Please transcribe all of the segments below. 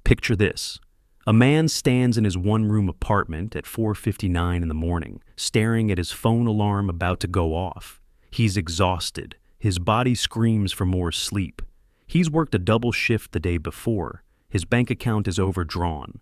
Picture this. A man stands in his one-room apartment at 4:59 in the morning, staring at his phone alarm about to go off. He's exhausted. His body screams for more sleep. He's worked a double shift the day before. His bank account is overdrawn,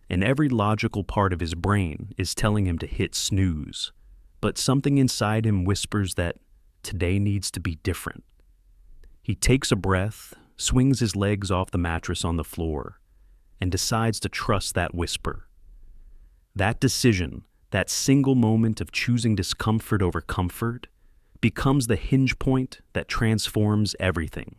and every logical part of his brain is telling him to hit snooze. But something inside him whispers that today needs to be different. He takes a breath, swings his legs off the mattress on the floor, and decides to trust that whisper. That decision, that single moment of choosing discomfort over comfort, becomes the hinge point that transforms everything.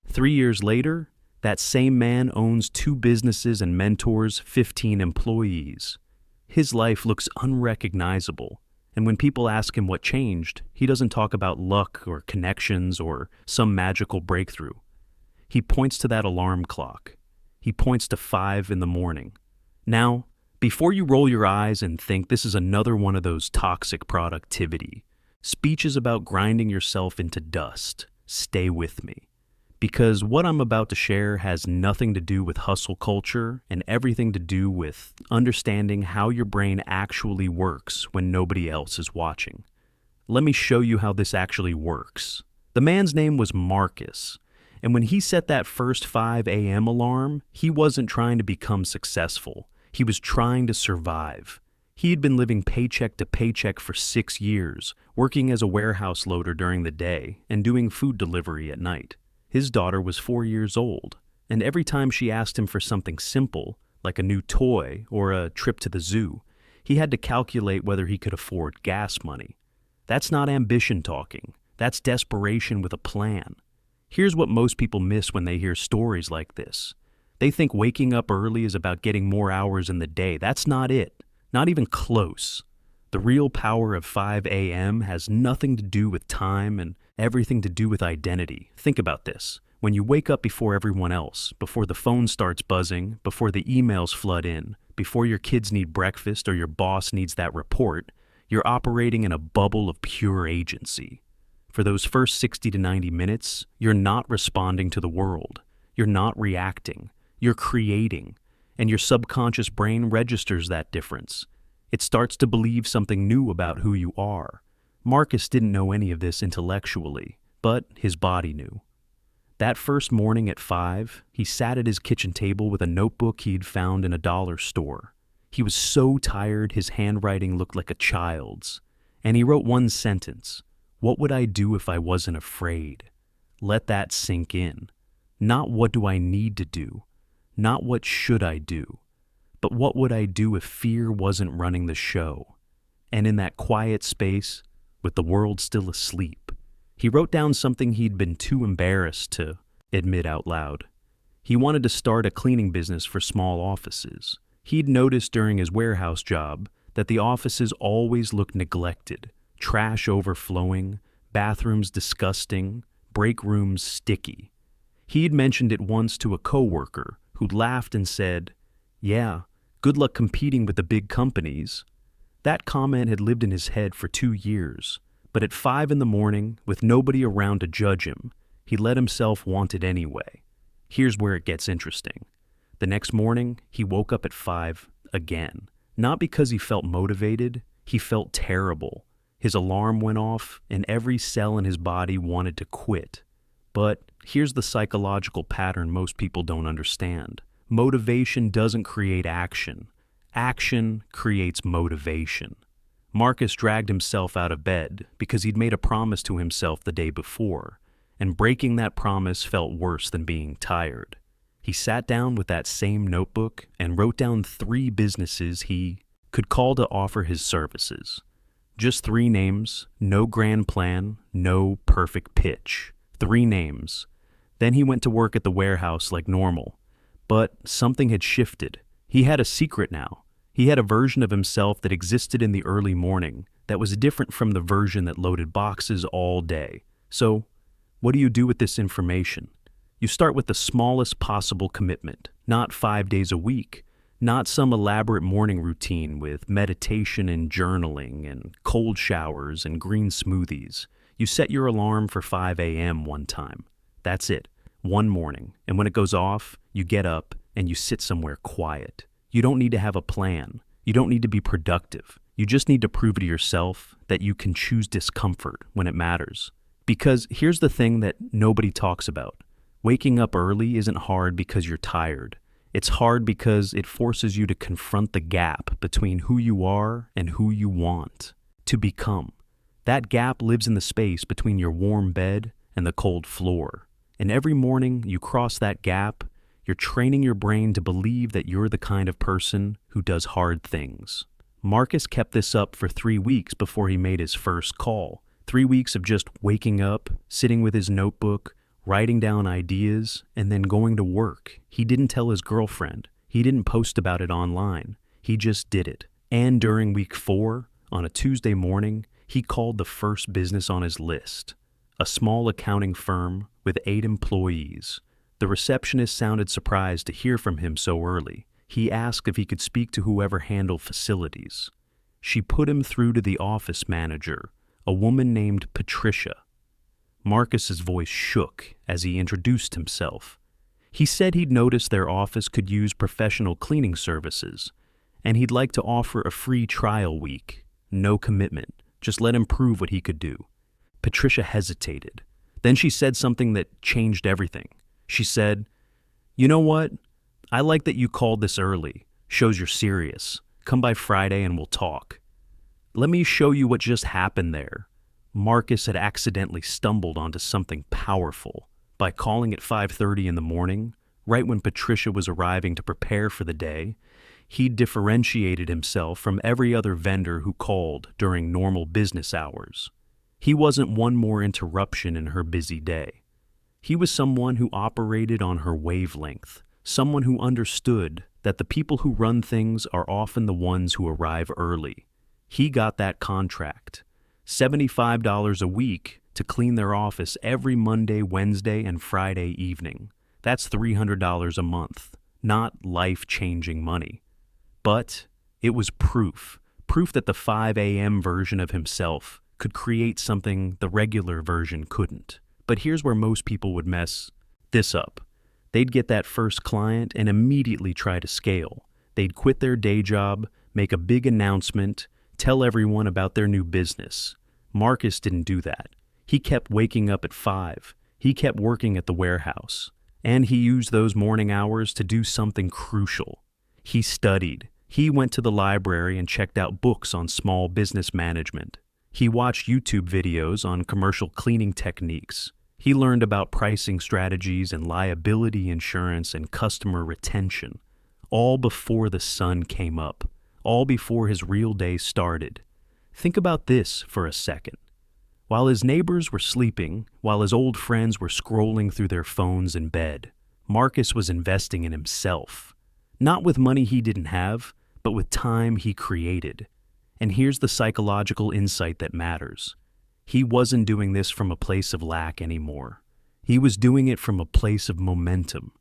3 years later, that same man owns 2 businesses and mentors 15 employees. His life looks unrecognizable, and when people ask him what changed, he doesn't talk about luck or connections or some magical breakthrough. He points to that alarm clock. He points to 5 in the morning. Now, before you roll your eyes and think this is another one of those toxic productivity speeches about grinding yourself into dust, stay with me. Because what I'm about to share has nothing to do with hustle culture and everything to do with understanding how your brain actually works when nobody else is watching. Let me show you how this actually works. The man's name was Marcus, and when he set that first 5 a.m. alarm, he wasn't trying to become successful. He was trying to survive. He had been living paycheck to paycheck for 6 years, working as a warehouse loader during the day and doing food delivery at night. His daughter was 4 years old, and every time she asked him for something simple, like a new toy or a trip to the zoo, he had to calculate whether he could afford gas money. That's not ambition talking. That's desperation with a plan. Here's what most people miss when they hear stories like this. They think waking up early is about getting more hours in the day. That's not it. Not even close. The real power of 5 a.m. has nothing to do with time and everything to do with identity. Think about this. When you wake up before everyone else, before the phone starts buzzing, before the emails flood in, before your kids need breakfast or your boss needs that report, you're operating in a bubble of pure agency. For those first 60 to 90 minutes, you're not responding to the world. You're not reacting. You're creating. And your subconscious brain registers that difference. It starts to believe something new about who you are. Marcus didn't know any of this intellectually, but his body knew. That first morning at 5, he sat at his kitchen table with a notebook he'd found in a dollar store. He was so tired his handwriting looked like a child's, and he wrote one sentence: "What would I do if I wasn't afraid?" Let that sink in. Not what do I need to do, not what should I do, but what would I do if fear wasn't running the show? And in that quiet space, with the world still asleep, he wrote down something he'd been too embarrassed to admit out loud. He wanted to start a cleaning business for small offices. He'd noticed during his warehouse job that the offices always looked neglected, trash overflowing, bathrooms disgusting, break rooms sticky. He'd mentioned it once to a coworker who'd laughed and said, "Yeah, good luck competing with the big companies." That comment had lived in his head for 2 years, but at 5 in the morning, with nobody around to judge him, he let himself want it anyway. Here's where it gets interesting. The next morning, he woke up at 5 again. Not because he felt motivated, he felt terrible. His alarm went off, and every cell in his body wanted to quit. But here's the psychological pattern most people don't understand. Motivation doesn't create action. Action creates motivation. Marcus dragged himself out of bed because he'd made a promise to himself the day before, and breaking that promise felt worse than being tired. He sat down with that same notebook and wrote down 3 businesses he could call to offer his services. Just 3 names, no grand plan, no perfect pitch. 3 names. Then he went to work at the warehouse like normal. But something had shifted. He had a secret now. He had a version of himself that existed in the early morning that was different from the version that loaded boxes all day. So, what do you do with this information? You start with the smallest possible commitment, not 5 days a week, not some elaborate morning routine with meditation and journaling and cold showers and green smoothies. You set your alarm for 5 a.m. one time. That's it, one morning. And when it goes off, you get up and you sit somewhere quiet. You don't need to have a plan. You don't need to be productive. You just need to prove to yourself that you can choose discomfort when it matters. Because here's the thing that nobody talks about. Waking up early isn't hard because you're tired. It's hard because it forces you to confront the gap between who you are and who you want to become. That gap lives in the space between your warm bed and the cold floor. And every morning you cross that gap, you're training your brain to believe that you're the kind of person who does hard things. Marcus kept this up for 3 weeks before he made his first call. 3 weeks of just waking up, sitting with his notebook, writing down ideas, and then going to work. He didn't tell his girlfriend. He didn't post about it online. He just did it. And during week 4, on a Tuesday morning, he called the first business on his list, a small accounting firm with 8 employees. The receptionist sounded surprised to hear from him so early. He asked if he could speak to whoever handled facilities. She put him through to the office manager, a woman named Patricia. Marcus's voice shook as he introduced himself. He said he'd noticed their office could use professional cleaning services, and he'd like to offer a free trial week. No commitment, just let him prove what he could do. Patricia hesitated. Then she said something that changed everything. She said, "You know what? I like that you called this early. Shows you're serious. Come by Friday and we'll talk." Let me show you what just happened there. Marcus had accidentally stumbled onto something powerful by calling at 5:30 in the morning, right when Patricia was arriving to prepare for the day. He differentiated himself from every other vendor who called during normal business hours. He wasn't one more interruption in her busy day. He was someone who operated on her wavelength, someone who understood that the people who run things are often the ones who arrive early. He got that contract, $75 a week to clean their office every Monday, Wednesday, and Friday evening. That's $300 a month, not life-changing money. But it was proof that the 5 a.m. version of himself could create something the regular version couldn't. But here's where most people would mess this up. They'd get that first client and immediately try to scale. They'd quit their day job, make a big announcement, tell everyone about their new business. Marcus didn't do that. He kept waking up at 5. He kept working at the warehouse. And he used those morning hours to do something crucial. He studied. He went to the library and checked out books on small business management. He watched YouTube videos on commercial cleaning techniques. He learned about pricing strategies and liability insurance and customer retention, all before the sun came up, all before his real day started. Think about this for a second. While his neighbors were sleeping, while his old friends were scrolling through their phones in bed, Marcus was investing in himself. Not with money he didn't have, but with time he created. And here's the psychological insight that matters. He wasn't doing this from a place of lack anymore. He was doing it from a place of momentum.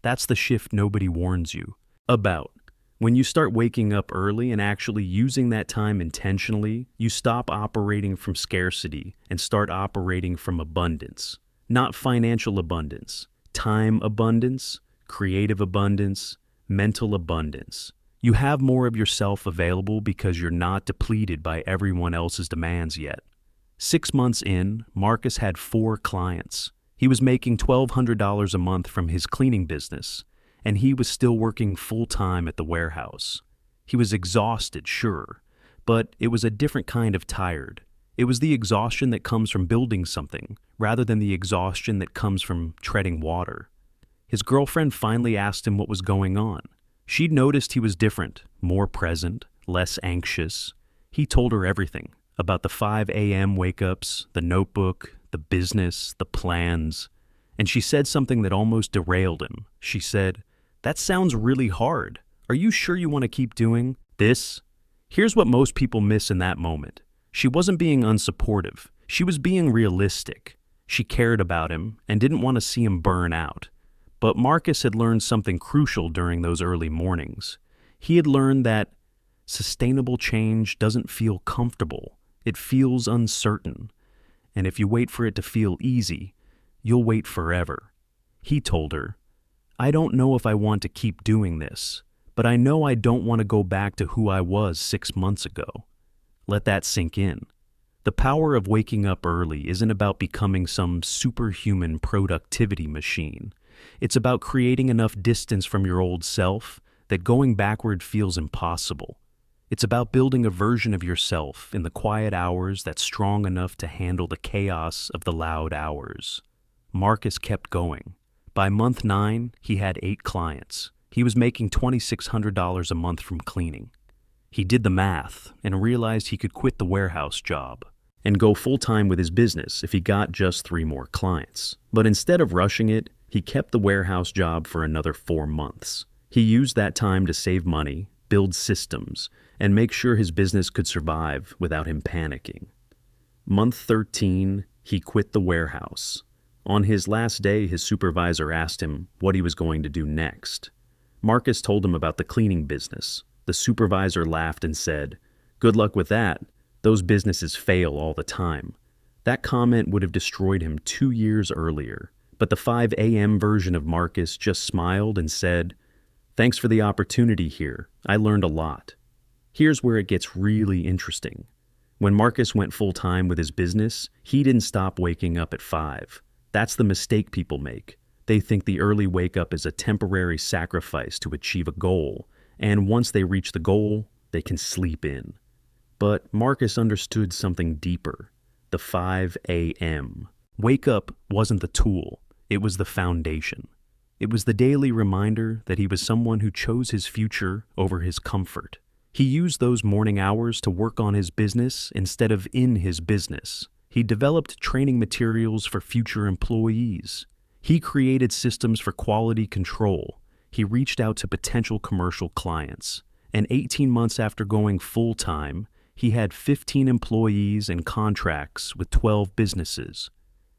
That's the shift nobody warns you about. When you start waking up early and actually using that time intentionally, you stop operating from scarcity and start operating from abundance. Not financial abundance, time abundance, creative abundance, mental abundance. You have more of yourself available because you're not depleted by everyone else's demands yet. 6 months in, Marcus had 4 clients. He was making $1,200 a month from his cleaning business, and he was still working full-time at the warehouse. He was exhausted, sure, but it was a different kind of tired. It was the exhaustion that comes from building something, rather than the exhaustion that comes from treading water. His girlfriend finally asked him what was going on. She'd noticed he was different, more present, less anxious. He told her everything about the 5 a.m. wake-ups, the notebook, the business, the plans. And she said something that almost derailed him. She said, "That sounds really hard. Are you sure you want to keep doing this?" Here's what most people miss in that moment. She wasn't being unsupportive. She was being realistic. She cared about him and didn't want to see him burn out. But Marcus had learned something crucial during those early mornings. He had learned that sustainable change doesn't feel comfortable. It feels uncertain. And if you wait for it to feel easy, you'll wait forever. He told her, I don't know if I want to keep doing this, but I know I don't want to go back to who I was 6 months ago. Let that sink in. The power of waking up early isn't about becoming some superhuman productivity machine. It's about creating enough distance from your old self that going backward feels impossible. It's about building a version of yourself in the quiet hours that's strong enough to handle the chaos of the loud hours. Marcus kept going. By month 9, he had 8 clients. He was making $2,600 a month from cleaning. He did the math and realized he could quit the warehouse job and go full-time with his business if he got just 3 more clients. But instead of rushing it, he kept the warehouse job for another 4 months. He used that time to save money, build systems, and make sure his business could survive without him panicking. Month 13, he quit the warehouse. On his last day, his supervisor asked him what he was going to do next. Marcus told him about the cleaning business. The supervisor laughed and said, "Good luck with that. Those businesses fail all the time." That comment would have destroyed him 2 years earlier, but the 5 a.m. version of Marcus just smiled and said, "Thanks for the opportunity here. I learned a lot." Here's where it gets really interesting. When Marcus went full-time with his business, he didn't stop waking up at 5. That's the mistake people make. They think the early wake-up is a temporary sacrifice to achieve a goal, and once they reach the goal, they can sleep in. But Marcus understood something deeper. The 5 a.m. Wake-up wasn't the tool, it was the foundation. It was the daily reminder that he was someone who chose his future over his comfort. He used those morning hours to work on his business instead of in his business. He developed training materials for future employees. He created systems for quality control. He reached out to potential commercial clients. And 18 months after going full-time, he had 15 employees and contracts with 12 businesses.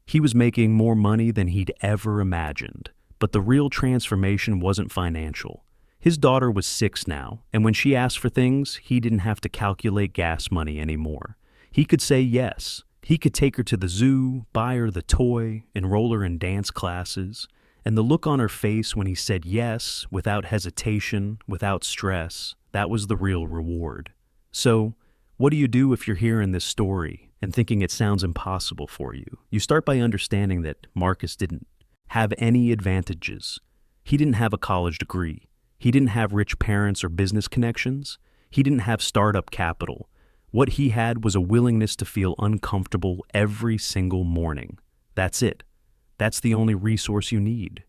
He was making more money than he'd ever imagined. But the real transformation wasn't financial. His daughter was 6 now, and when she asked for things, he didn't have to calculate gas money anymore. He could say yes. He could take her to the zoo, buy her the toy, enroll her in dance classes, and the look on her face when he said yes, without hesitation, without stress, that was the real reward. So, what do you do if you're hearing this story and thinking it sounds impossible for you? You start by understanding that Marcus didn't have any advantages. He didn't have a college degree. He didn't have rich parents or business connections. He didn't have startup capital. What he had was a willingness to feel uncomfortable every single morning. That's it. That's the only resource you need.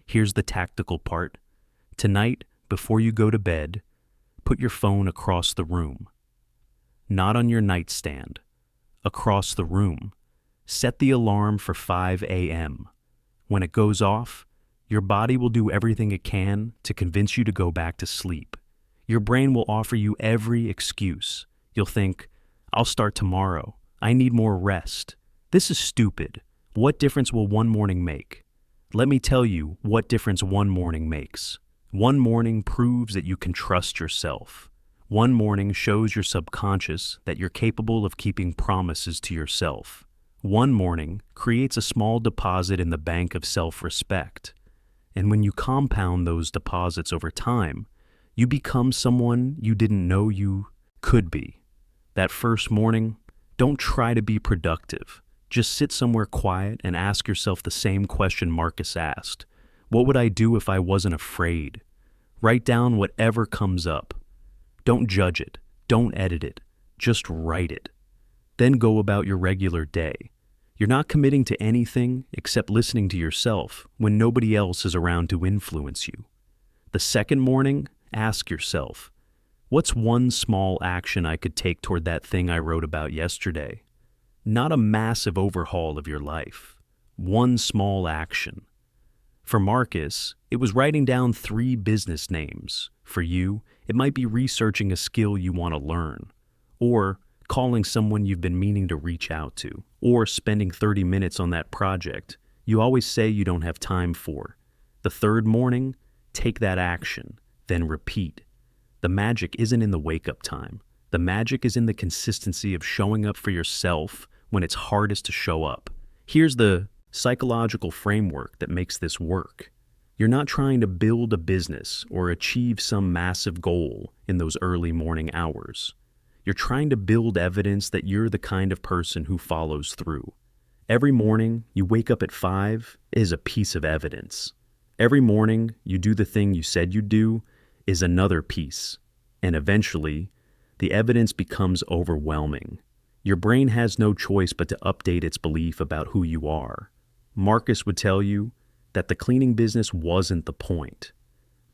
Here's the tactical part. Tonight, before you go to bed, put your phone across the room. Not on your nightstand. Across the room. Set the alarm for 5 a.m. When it goes off, your body will do everything it can to convince you to go back to sleep. Your brain will offer you every excuse. You'll think, "I'll start tomorrow. I need more rest. This is stupid. What difference will one morning make?" Let me tell you what difference one morning makes. One morning proves that you can trust yourself. One morning shows your subconscious that you're capable of keeping promises to yourself. One morning creates a small deposit in the bank of self-respect. And when you compound those deposits over time, you become someone you didn't know you could be. That first morning, don't try to be productive. Just sit somewhere quiet and ask yourself the same question Marcus asked. What would I do if I wasn't afraid? Write down whatever comes up. Don't judge it. Don't edit it. Just write it. Then go about your regular day. You're not committing to anything except listening to yourself when nobody else is around to influence you. The second morning, ask yourself, what's one small action I could take toward that thing I wrote about yesterday? Not a massive overhaul of your life. One small action. For Marcus, it was writing down 3 business names. For you, it might be researching a skill you want to learn, or calling someone you've been meaning to reach out to, or spending 30 minutes on that project you always say you don't have time for. The third morning, take that action, then repeat. The magic isn't in the wake-up time. The magic is in the consistency of showing up for yourself when it's hardest to show up. Here's the psychological framework that makes this work. You're not trying to build a business or achieve some massive goal in those early morning hours. You're trying to build evidence that you're the kind of person who follows through. Every morning you wake up at 5 is a piece of evidence. Every morning you do the thing you said you'd do is another piece. And eventually, the evidence becomes overwhelming. Your brain has no choice but to update its belief about who you are. Marcus would tell you that the cleaning business wasn't the point.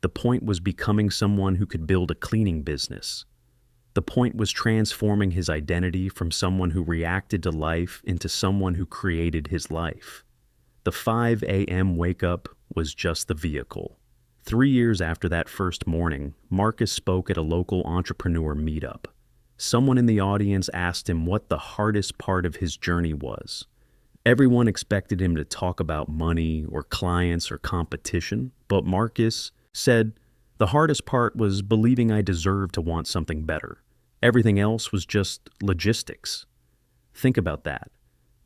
The point was becoming someone who could build a cleaning business. The point was transforming his identity from someone who reacted to life into someone who created his life. The 5 a.m. wake-up was just the vehicle. 3 years after that first morning, Marcus spoke at a local entrepreneur meetup. Someone in the audience asked him what the hardest part of his journey was. Everyone expected him to talk about money or clients or competition, but Marcus said, "The hardest part was believing I deserved to want something better. Everything else was just logistics." Think about that.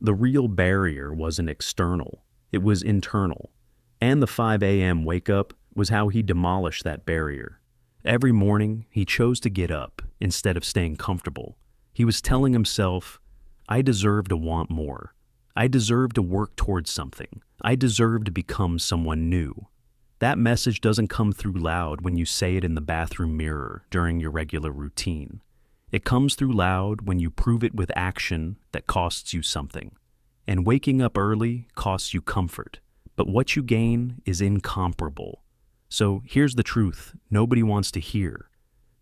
The real barrier wasn't external, it was internal. And the 5 a.m. wake-up was how he demolished that barrier. Every morning, he chose to get up instead of staying comfortable. He was telling himself, "I deserve to want more. I deserve to work towards something. I deserve to become someone new." That message doesn't come through loud when you say it in the bathroom mirror during your regular routine. It comes through loud when you prove it with action that costs you something. And waking up early costs you comfort, but what you gain is incomparable. So here's the truth nobody wants to hear.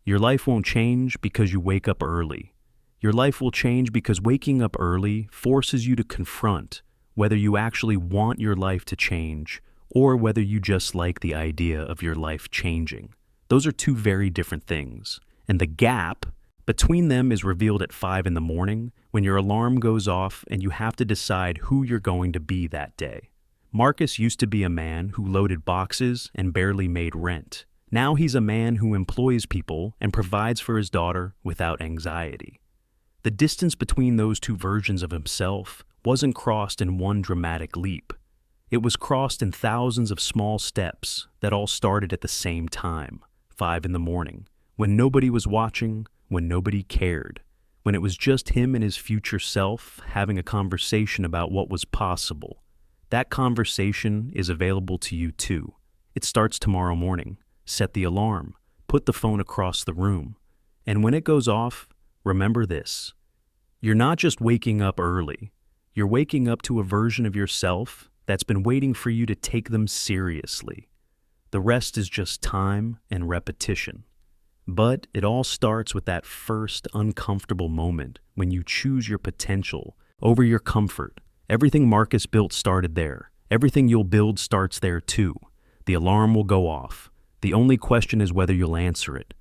Your life won't change because you wake up early. Your life will change because waking up early forces you to confront whether you actually want your life to change or whether you just like the idea of your life changing. Those are two very different things, and the gap between them is revealed at 5 in the morning when your alarm goes off and you have to decide who you're going to be that day. Marcus used to be a man who loaded boxes and barely made rent. Now he's a man who employs people and provides for his daughter without anxiety. The distance between those two versions of himself wasn't crossed in one dramatic leap. It was crossed in thousands of small steps that all started at the same time, 5 in the morning, when nobody was watching, when nobody cared, when it was just him and his future self having a conversation about what was possible. That conversation is available to you too. It starts tomorrow morning. Set the alarm. Put the phone across the room. And when it goes off, remember this. You're not just waking up early. You're waking up to a version of yourself that's been waiting for you to take them seriously. The rest is just time and repetition. But it all starts with that first uncomfortable moment when you choose your potential over your comfort. Everything Marcus built started there. Everything you'll build starts there too. The alarm will go off. The only question is whether you'll answer it.